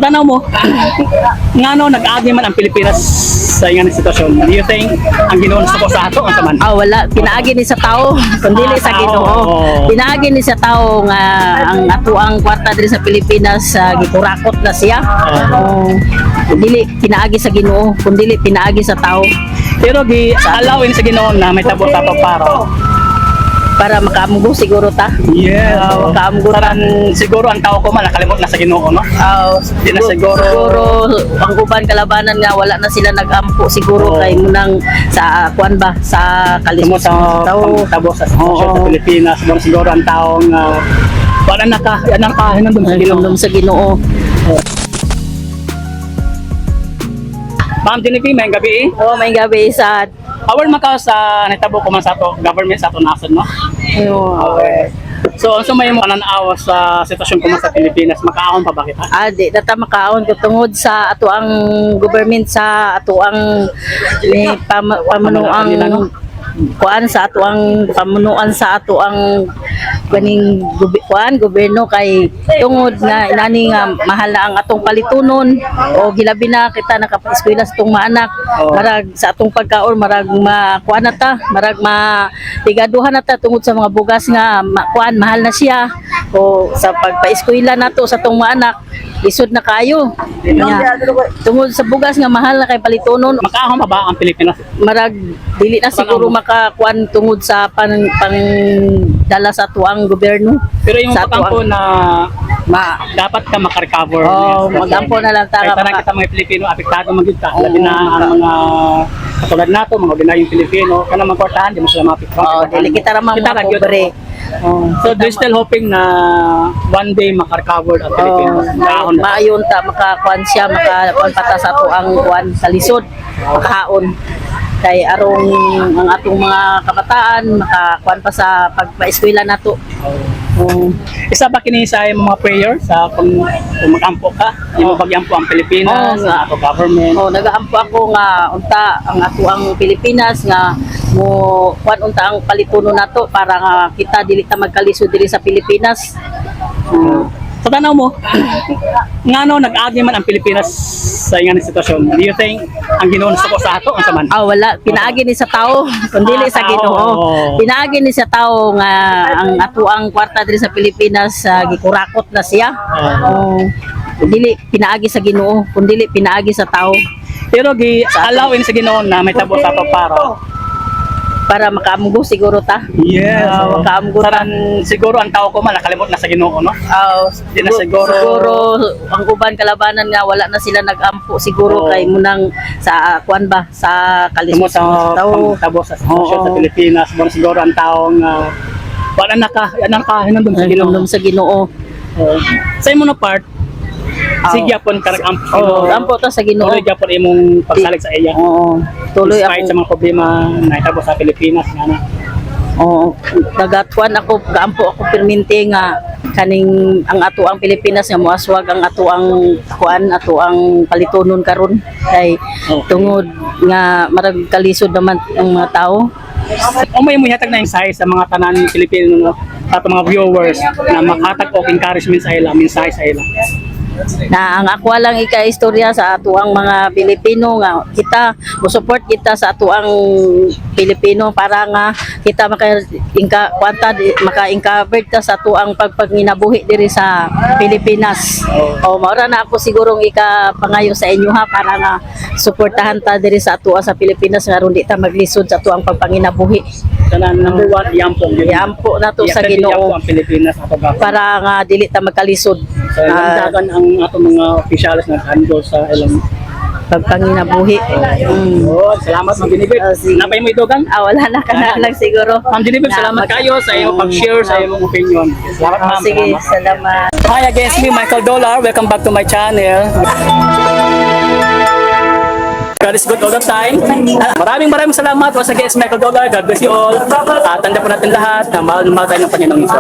tanaw mo, ngano nag-agi man ang Pilipinas sa ingani sitwasyon? Do you think ang Ginoo gusto ko sa ato ang saman? Wala pinaagi ni sa tao kundi sa Ginoo. Pinaagi ni sa tao nga ang ato ang kwarta diri sa Pilipinas gikurakot na siya. Dili pinaagi sa Ginoo kundi pinaagi sa tao. Pero alawin sa Ginoo na may tabo sa para makaamgo siguro ta. Yes. Makaamgo Taran siguro ang tao ko man nakalimot na sa Ginoo, no? Di na siguro ang uban kalabanan nga wala na sila nagampo siguro kay munang sa kuan ba sa Kalimot sa tabo sa sitwasyon sa Pilipinas, siguro ang taong wala nakahinandun sa Ginoo. Sa Ginoo. Ma'am Jennifer, may gabi. May gabi sa Awal maka sa nitabo ko man sa to government sa to nasod, no? Okay. So may mo kananawa sa sitwasyon ko man sa Pilipinas, makaahon pa ba kita? Di data makaon ko tungod sa ato ang government sa ato ang pamunuang kuan sa ato ang pamunuan sa ato ang ganing gobyerno kay tungod nga inani nga mahal na ang atong palitunon o gilabi na kita nakapaeskwela sa atong mga anak marag sa atong pagkaon marag makuan na ta marag matigaduhan na ta tungod sa mga bugas nga kuan mahal na siya o sa pagpaeskwela nato sa atong mga anak lisod na kayo tungod sa bugas nga mahal na kay palitunon. Makaahon pa ba ang Pilipinas? Marag dili na siguro makakuan tungod sa dala sa tuang gobyerno. Pero yung pagkampo na dapat ka makarecover. Magampo na lang tayo. Kaya kita mga Pilipino, apektado magyud ta. Labi na ang mga katulad nato, mga binayong Pilipino, kana magkortahan, di mo sila mapikon. Dili kita ra mga pobre. So they're still hoping na one day makarecover ang Pilipinas. Maayon ta makakuan siya, makakuan pata sa tuang kuan sa lisod, makahaon. Kay arong ang atong mga kabataan makakuan pa sa pagpaeskwela nato. Isa ba kini sa mga prayer sa kung magampo ka, imo bagyampo ang Pilipinas sa ato government? Nagaampo ako nga unta ang ato ang Pilipinas nga mo kuan unta ang palitunon nato para nga kita dili ta magkalisod diri sa Pilipinas. Sa tanaw mo, ngano nag-agi man ang Pilipinas sa ingani sitwasyon? Do you think ang Ginoo gusto ko sa ato ang saman? Wala pinaagi ni sa tao kundi sa Ginoo. Pinaagi ni sa tao nga ang ato ang kwarta diri sa Pilipinas gikurakot na siya. Dili pinaagi sa Ginoo kundi pinaagi sa tao. Pero alawin sa Ginoo na may tabo sa ato para makaamgo siguro ta. Yes. Makaamgo taran siguro ang tao ko man nakalimot na sa Ginoo, no? Di na siguro ang uban kalabanan nga wala na sila nagampo siguro kay munang sa kuan ba sa kalimot sa tabo sa sitwasyon sa Pilipinas, siguro ang taong wala nakahinandun sa Ginoo. Sa Ginoo. Sa imo na part sige yapon karag-ampo. Ampo ta sa Ginoo. Tuloy yapon imong pagsalig sa iya. Tuloy ako sa mga problema na itabo sa Pilipinas nga. Nagatuan ako gaampo ako perminti nga kaning ang ato ang Pilipinas nga moaswag ang ato ang kuan ato ang palitunon karon kay tungod nga marag kalisod naman ang mga tao. May muhatag na insight sa mga tanan Pilipino, no? Sa mga viewers na makatag og encouragement sa ila, mensahe sa ila. Na ang ako lang ika-istorya sa ato ang mga Pilipino nga kita mo-support kita sa ato ang Pilipino para nga kita maka-encover ta sa ato ang pagpanginabuhi diri sa Pilipinas. Maura na ako sigurong ika-pangayo sa inyo ha para nga suportahan ta diri sa ato sa Pilipinas nga ron di ta maglisod sa ato ang pagpanginabuhi. Number one, yampo na to sa Ginoo para nga dili ta magkalisod. Landagan ang ato mga opisyalis na handle sa ilang pagpanginabuhi. Salamat Ma'am Jennifer. Napay mo idugan? Wala na kana lang siguro. Ma'am Jennifer, salamat kayo sa iyong pag-share sa iyong opinion. Salamat ma'am. Sige, salamat. Hi again, me Michael Dollar. Welcome back to my channel. God is good all the time. Maraming salamat once again, Michael Dollar. God bless you all. Tanda po natin lahat na mahal tayo ng Panginoong Isa.